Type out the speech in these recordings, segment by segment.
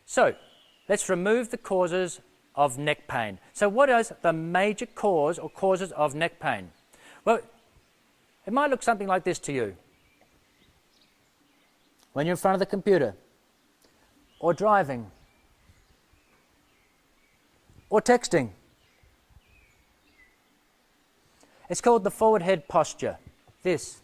So let's remove the causes of neck pain. So what is the major cause or causes of neck pain? Well, it might look something like this to you. When you're in front of the computer, or driving, or texting. It's called the forward head posture, this.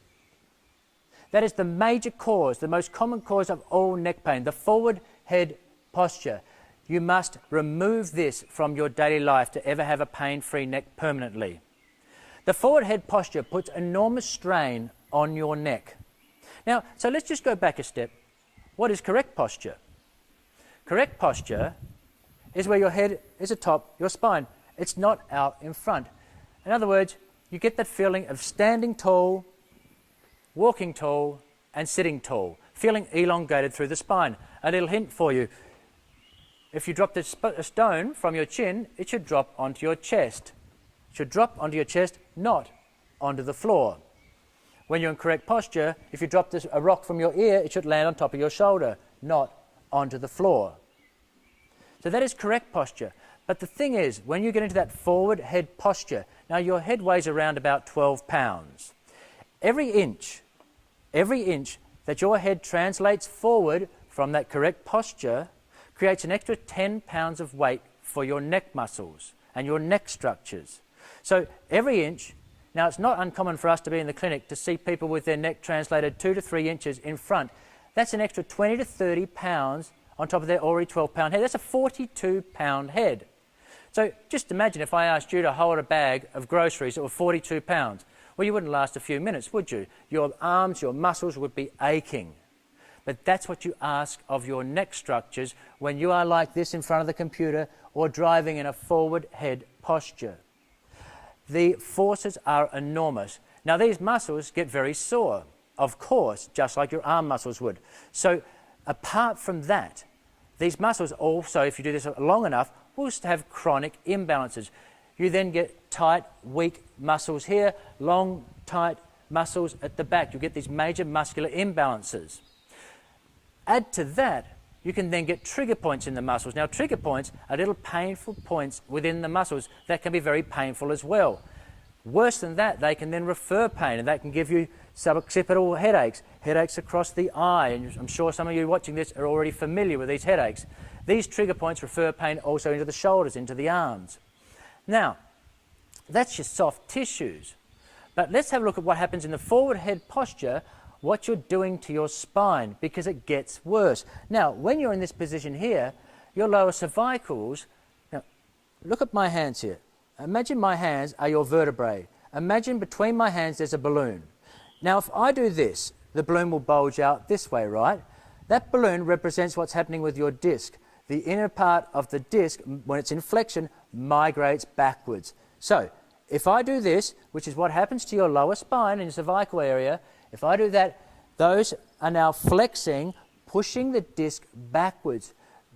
That is the major cause, the most common cause of all neck pain, the forward head posture. You must remove this from your daily life to ever have a pain-free neck permanently. The forward head posture puts enormous strain on your neck. Now, so let's just go back a step. What is correct posture? Correct posture is where your head is atop your spine. It's not out in front. In other words, you get that feeling of standing tall, walking tall, and sitting tall, feeling elongated through the spine. A little hint for you. If you dropped a stone from your chin, it should drop onto your chest. It should drop onto your chest, not onto the floor. When you're in correct posture, if you dropped a rock from your ear, it should land on top of your shoulder, not onto the floor. So that is correct posture. But the thing is, when you get into that forward head posture, now your head weighs around about 12 pounds. Every inch that your head translates forward from that correct posture creates an extra 10 pounds of weight for your neck muscles and your neck structures. So every inch, now it's not uncommon for us to be in the clinic to see people with their neck translated 2 to 3 inches in front. That's an extra 20 to 30 pounds on top of their already 12-pound head. That's a 42-pound head. So just imagine if I asked you to hold a bag of groceries that were 42 pounds. Well, you wouldn't last a few minutes, would you? Your arms, your muscles would be aching. But that's what you ask of your neck structures when you are like this in front of the computer or driving in a forward head posture. The forces are enormous. Now, these muscles get very sore, of course, just like your arm muscles would. So apart from that, these muscles also, if you do this long enough, will have chronic imbalances. You then get tight, weak muscles here, long, tight muscles at the back. You get these major muscular imbalances. Add to that, you can then get trigger points in the muscles. Now, trigger points are little painful points within the muscles that can be very painful as well. Worse than that, they can then refer pain, and that can give you suboccipital headaches, headaches across the eye, and I'm sure some of you watching this are already familiar with these headaches. These trigger points refer pain also into the shoulders, into the arms. Now, that's your soft tissues. But let's have a look at what happens in the forward head posture, what you're doing to your spine, because it gets worse. Now, when you're in this position here, your lower cervicals, now, look at my hands here. Imagine my hands are your vertebrae. Imagine between my hands there's a balloon. Now, if I do this, the balloon will bulge out this way, right? That balloon represents what's happening with your disc. The inner part of the disc, when it's in flexion, migrates backwards. So, if I do this, which is what happens to your lower spine and your cervical area, if I do that, those are now flexing, pushing the disc backwards.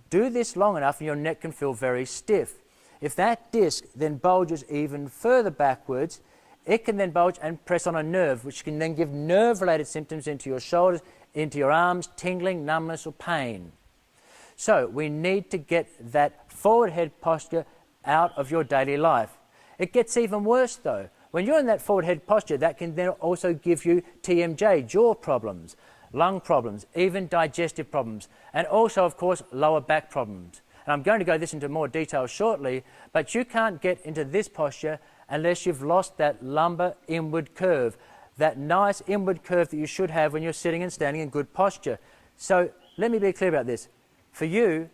Do this long enough and your neck can feel very stiff. If that disc then bulges even further backwards, it can then bulge and press on a nerve, which can then give nerve-related symptoms into your shoulders, into your arms, tingling, numbness or pain. So we need to get that forward head posture out of your daily life. It gets even worse though. When you're in that forward head posture, that can then also give you TMJ, jaw problems, lung problems, even digestive problems, and also, of course, lower back problems. And I'm going to go this into more detail shortly, but you can't get into this posture unless you've lost that lumbar inward curve, that nice inward curve that you should have when you're sitting and standing in good posture. So let me be clear about this. For you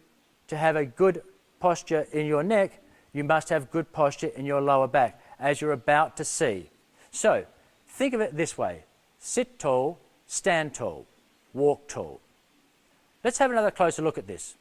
to have a good posture in your neck, you must have good posture in your lower back, as you're about to see. So think of it this way. Sit tall, stand tall, walk tall. Let's have another closer look at this.